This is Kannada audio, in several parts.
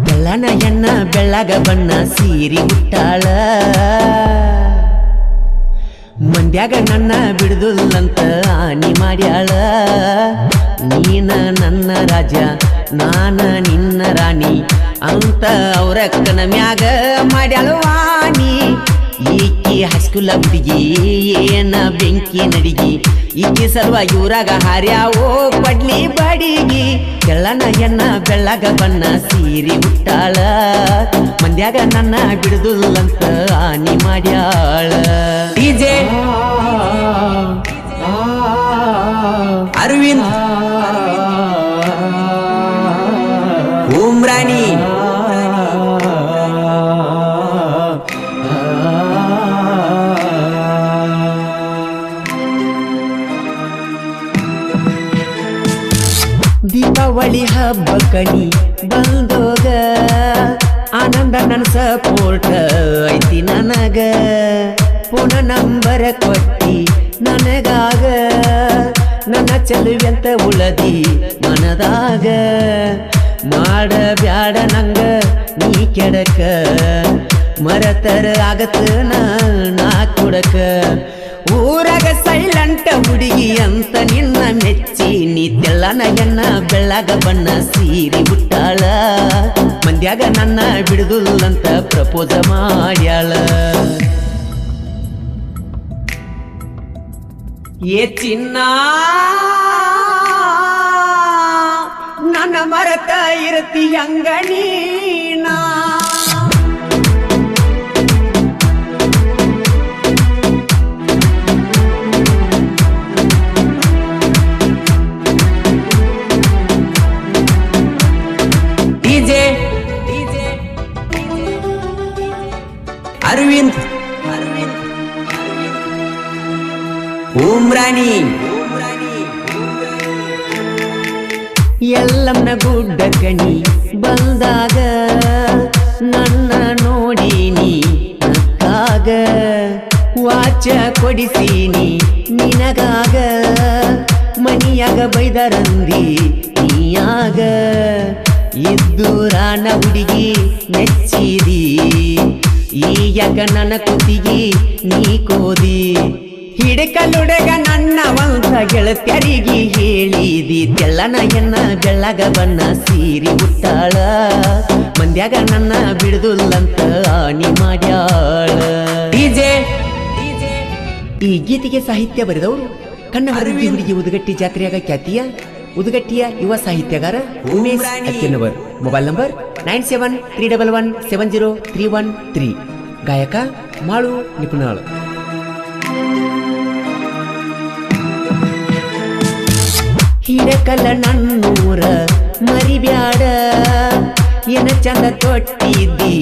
ಬೆಳ್ಳನ ಹೆಣ್ಣ ಬೆಳ್ಳಗ ಬಣ್ಣ ಸೀರಿ ಉಟ್ಟಾಳ ಮಂದ್ಯಾಗ ನನ್ನ ಬಿಡುದಿಲ್ಲಂತ ಆನಿ ಮಾಡ್ಯಾಳ ನೀನ ನನ್ನ ರಾಜ ನಾನ ನಿನ್ನ ರಾಣಿ ಅಂತ ಅವ್ರ ಕನ ಮ್ಯಾಗ ಮಾಡ್ಯಾಳು ವಾಣಿ ಈಕಿ ಹೈಸ್ಕೂಲ ಹುಡುಗಿ ಏನ ಬೆಂಕಿ ನಡಿಗಿ ಈಕಿ ಸಲುವಾಗಿ ಊರಾಗ ಹಾರ್ಯಾವೋ ಬಡ್ಲಿ ಬಡಿಗಿ ಕೆಳ್ಳನ ಹೆಣ್ಣ ಬೆಳ್ಳಗ ಬಣ್ಣ ಸೀರಿ ಉಟ್ಟಾಳ ಮಂದ್ಯಾಗ ನನ್ನ ಬಿಡುದಿಲ್ಲಂತ ಆನಿ ಮಾಡ್ಯಾಳ ಡಿಜೆ ಅರವಿಂದ್ ಉಮ್ರಾಣಿ ದೀಪಾವಳಿ ಹಬ್ಬ ಕಣಿ ಬಂದೋಗ ಆನಂದ ನನ್ನ ಸಪೋರ್ಟ್ ಐತಿ ನನಗ ಪುನಃ ನಂಬರ ಕೊಟ್ಟಿ ನನಗಾಗ ನನ್ನ ಚೆಲುವೆಂತ ಉಳದಿ ಮನದಾಗ ಮಾಡ ಬ್ಯಾಡ ನಂಗ ನೀ ಕೆಡಕ ಮರತರ ಆಗತ್ತ ನಾ ಕೊಡಕ ಊರಾಗ ಸೈಲೆಂಟ್ ಹುಡುಗಿ ಅಂತ ನಿನ್ನ ಮೆಚ್ಚಿ ನೀ ತೆಳ್ಳನ ಹೆಣ್ಣ ಬೆಳ್ಳಗ ಬಣ್ಣ ಸೀರಿ ಉಟ್ಟಾಳ ಮಂದ್ಯಾಗ ನನ್ನ ಬಿಡುದಿಲ್ಲಂತ ಪ್ರಪೋಸ ಮಾಡ್ಯಾಳ ಏ ಚಿನ್ನ ನನ್ನ ಮರತ ಇರತಿ ಹಂಗ ನೀನಾ ಅರವಿಂದ್ ಉಮ್ರಾಣಿ ಎಲ್ಲಮ್ಮನ ಗುಡ್ಡ ಕಣಿ ಬಂದಾಗ ನನ್ನ ನೋಡಿನಿ ನಕ್ಕಾಗ ವಾಚ ಕೊಡಿಸೀನಿ ನಿನಗಾಗ ಮನಿಯಾಗ ಬೈದರಂದಿ ನೀಯಾಗ ಇದ್ದೂರಾನ ಹುಡುಗಿ ನೆಚ್ಚಿದಿ ಈಯಾಗ ನನ್ನ ಕುತ್ತಿಗಿ ನೀ ಕೋದಿ ಹಿಡಕಲುಡಗ ನನ್ನ ವಂಶ ಗೆಳತ್ಯರಿಗೆ ಹೇಳಿದಿ ತೆಳ್ಳನ ಹೆಣ್ಣ ಬೆಳ್ಳಗ ಬಣ್ಣ ಸೀರಿ ಉಟ್ಟಾಳ ಮಂದ್ಯಾಗ ನನ್ನ ಬಿಡುದಿಲ್ಲಂತ ಆನಿ ಮಾಡ್ಯಾಳ ಡಿಜೆ ಈ ಗೀತೆಗೆ ಸಾಹಿತ್ಯ ಬರೆದವರು ಕನ್ನಡ ಹುಡುಗಿ ಉದಗಟ್ಟಿ ಜಾತ್ರೆಯಾಗ ಖ್ಯಾತಿಯ ಉದಗಟ್ಟಿಯ ಯುವ ಸಾಹಿತ್ಯಗಾರ ಉಮೇಶ್ ಅಕ್ಕಿನವರ್ ಮೊಬೈಲ್ ನಂಬರ್ 9731170313 ಗಾಯಕ ಮಾಳು ನಿಪುಣಾಳ್ ಹಿಡಕಲ ನನ್ನೂರ ಮರಿಬ್ಯಾಡ ಏನ ಚಂದ ತೊಟ್ಟಿದ್ದಿ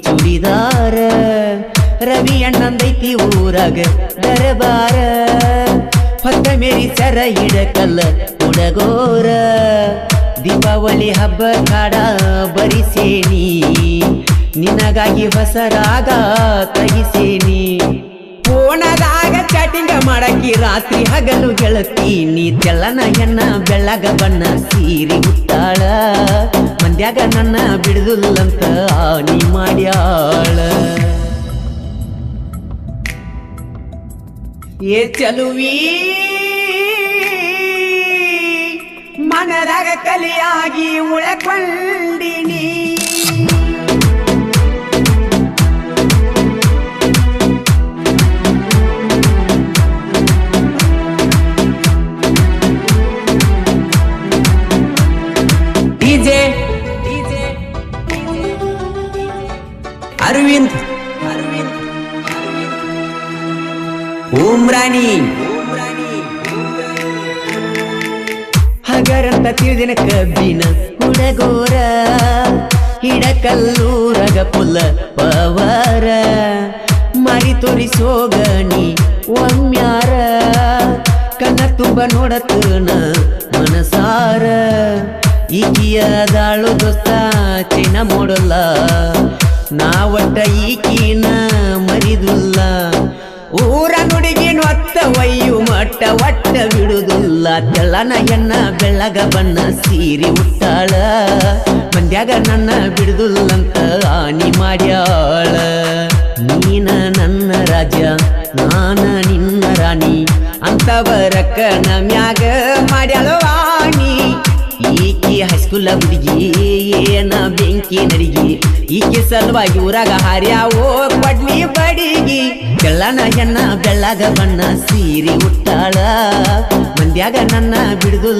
ಚೂಡಿದಾರ ರವಿ ಅಣ್ಣಂದೈತಿ ಊರಾಗ ದರಬಾರ ಹೊತ್ತ ಮೇರಿ ಸರ ಹಿಡಕಲ್ಲ ಹುಡಗೋರ ದೀಪಾವಳಿ ಹಬ್ಬ ಕಾಡ ಬರಿಸೇನಿ ನಿನಗಾಗಿ ಹೊಸರಾಗ ತಗಿಸೇನಿ ಫೋನದಾಗ ಚಾಟಿಂಗ ಮಾಡಕಿ ರಾತ್ರಿ ಹಗಲು ಗೆಳತೀನಿ ತೆಳ್ಳನ ಹೆಣ್ಣ ಬೆಳ್ಳಗ ಬಣ್ಣ ಸೀರಿ ಉಟ್ಟಾಳ ಮಂದ್ಯಾಗ ನನ್ನ ಬಿಡುದಿಲ್ಲಂತ ಆನಿ ಮಾಡ್ಯಾಳ ಏ ಚಲುವಿ ಮನದಾಗ ಕಲಿಯಾಗಿ ಉಳಕೊಂಡಿನಿ ಡಿಜೆ ಅರವಿಂದ್ ಉಮ್ರಾಣಿ ಹಗರಂತ ತಿಳಿದಿನ ಕಬ್ಬಿನ ಹುಡಗೋರ ಹಿಡಕಲ್ಲೂರಗ ಪುಲ್ಲ ಪವರ ಮಾರಿ ತೋರಿಸೋಗನಿ ಒಮ್ಮ್ಯಾರ ಕಣ್ಣ ತುಂಬ ನೋಡತನ ಮನಸಾರ ಈಕಿಯದಾಳು ದೋಸ್ತ ಚಿನ್ನ ಮಾಡೋಲ್ಲ ನಾ ಒಟ್ಟ ಈಕಿನ ಮರಿದುಲ್ಲ ಊರ ನುಡಿಗಿನ ಒತ್ತ ವಯ್ಯು ಮಟ್ಟ ಒಟ್ಟ ಬಿಡುದಿಲ್ಲ ತೆಳ್ಳನ ಹೆಣ್ಣ ಬೆಳ್ಳಗ ಬಣ್ಣ ಸೀರಿ ಉಟ್ಟಾಳ ಮಂದ್ಯ ಮಂದ್ಯಾಗ ನನ್ನ ಬಿಡುದಿಲ್ಲಂತ ಆನಿ ಮಾಡ್ಯಾಳ ನೀನ ನನ್ನ ರಾಜ ನಾನ ನಿನ್ನ ರಾಣಿ ಅಂತವರಕ್ಕ ನಮ್ಯಾಗ ಮಾಡ್ಯಾಳ ವಾಣಿ ಈಕಿ ಹೈಸ್ಕೂಲ ಹುಡುಗಿ ಏನ ಬೆಂಕಿ ನಡಿಗಿ ಈಕಿ ಸಲುವಾಗಿ ಊರಾಗ ಹಾರ್ಯಾವೋ ಕೊಡ್ಲಿ ಬಡಿಗಿ ಬೆಳ್ಳನ ಹೆಣ್ಣ ಬೆಳ್ಳಗ ಬಣ್ಣ ಸೀರೆ ಉಟ್ಟಾಳ ಮಂದ್ಯಾಗ ನನ್ನ ಬಿಡುದಿಲ್ಲ